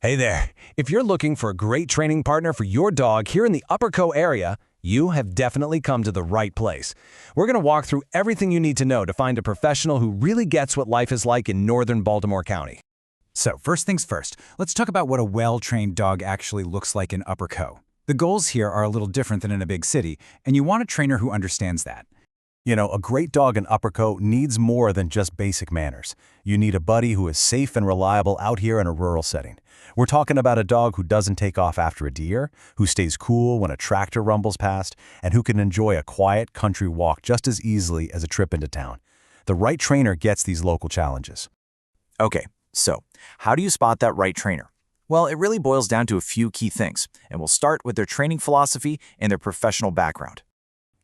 Hey there! If you're looking for a great training partner for your dog here in the Upperco area, you have definitely come to the right place. We're going to walk through everything you need to know to find a professional who really gets what life is like in northern Baltimore County. So, first things first, let's talk about what a well-trained dog actually looks like in Upperco. The goals here are a little different than in a big city, and you want a trainer who understands that. You know, a great dog in Upperco needs more than just basic manners. You need a buddy who is safe and reliable out here in a rural setting. We're talking about a dog who doesn't take off after a deer, who stays cool when a tractor rumbles past, and who can enjoy a quiet country walk just as easily as a trip into town. The right trainer gets these local challenges. Okay, so how do you spot that right trainer? Well, it really boils down to a few key things, and we'll start with their training philosophy and their professional background.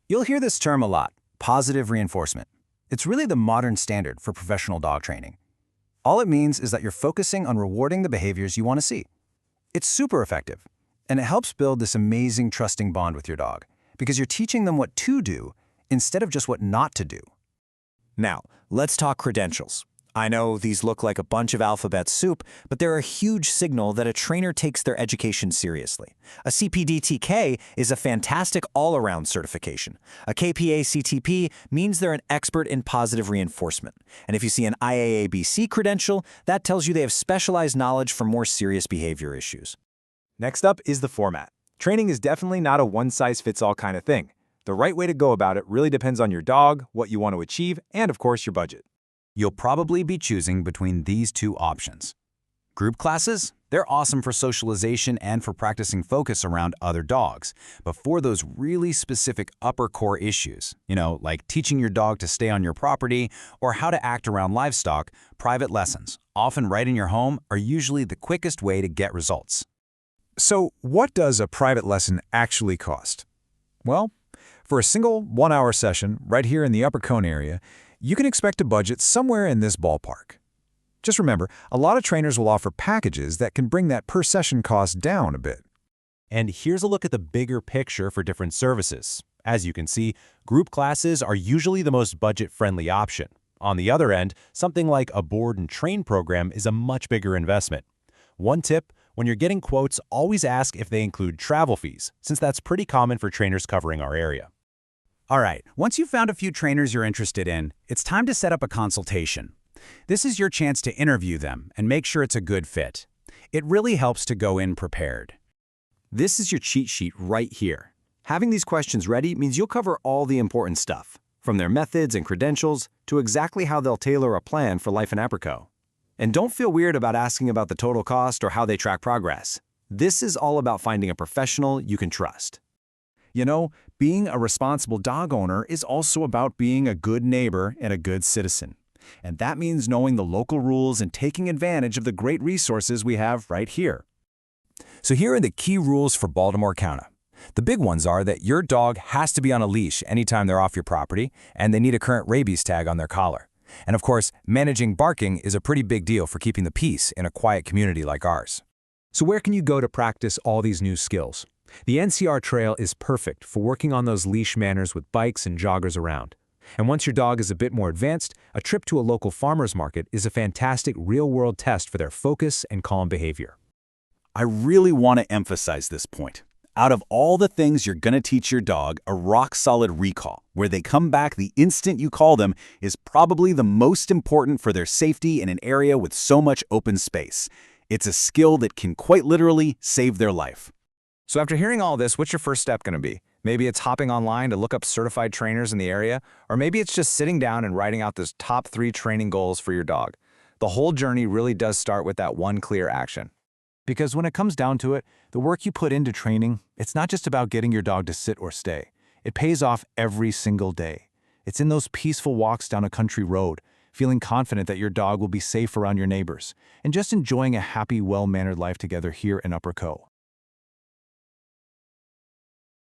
You'll hear this term a lot, positive reinforcement. It's really the modern standard for professional dog training. All it means is that you're focusing on rewarding the behaviors you want to see. It's super effective, and it helps build this amazing trusting bond with your dog because you're teaching them what to do instead of just what not to do. Now, let's talk credentials. I know these look like a bunch of alphabet soup, but they're a huge signal that a trainer takes their education seriously. A CPD-TK is a fantastic all-around certification. A KPA-CTP means they're an expert in positive reinforcement. And if you see an IAABC credential, that tells you they have specialized knowledge for more serious behavior issues. Next up is the format. Training is definitely not a one-size-fits-all kind of thing. The right way to go about it really depends on your dog, what you want to achieve, and of course your budget. You'll probably be choosing between these two options. Group classes? They're awesome for socialization and for practicing focus around other dogs. But for those really specific upper core issues, like teaching your dog to stay on your property or how to act around livestock, private lessons, often right in your home, are usually the quickest way to get results. So, what does a private lesson actually cost? Well, for a single 1-hour session right here in the Upper Cone area, you can expect a budget somewhere in this ballpark. Just remember, a lot of trainers will offer packages that can bring that per session cost down a bit. And here's a look at the bigger picture for different services. As you can see, group classes are usually the most budget-friendly option. On the other end, something like a board and train program is a much bigger investment. One tip, when you're getting quotes, always ask if they include travel fees, since that's pretty common for trainers covering our area. All right, once you've found a few trainers you're interested in, it's time to set up a consultation. This is your chance to interview them and make sure it's a good fit. It really helps to go in prepared. This is your cheat sheet right here. Having these questions ready means you'll cover all the important stuff, from their methods and credentials to exactly how they'll tailor a plan for life in Upperco. And don't feel weird about asking about the total cost or how they track progress. This is all about finding a professional you can trust. You know, being a responsible dog owner is also about being a good neighbor and a good citizen. And that means knowing the local rules and taking advantage of the great resources we have right here. So here are the key rules for Baltimore County. The big ones are that your dog has to be on a leash anytime they're off your property, and they need a current rabies tag on their collar. And of course, managing barking is a pretty big deal for keeping the peace in a quiet community like ours. So where can you go to practice all these new skills? The NCR Trail is perfect for working on those leash manners with bikes and joggers around. And once your dog is a bit more advanced, a trip to a local farmer's market is a fantastic real-world test for their focus and calm behavior. I really want to emphasize this point. Out of all the things you're going to teach your dog, a rock-solid recall, where they come back the instant you call them, is probably the most important for their safety in an area with so much open space. It's a skill that can quite literally save their life. So after hearing all this, what's your first step going to be? Maybe it's hopping online to look up certified trainers in the area, or maybe it's just sitting down and writing out those top 3 training goals for your dog. The whole journey really does start with that one clear action. Because when it comes down to it, the work you put into training, it's not just about getting your dog to sit or stay. It pays off every single day. It's in those peaceful walks down a country road, feeling confident that your dog will be safe around your neighbors, and just enjoying a happy, well-mannered life together here in Upperco.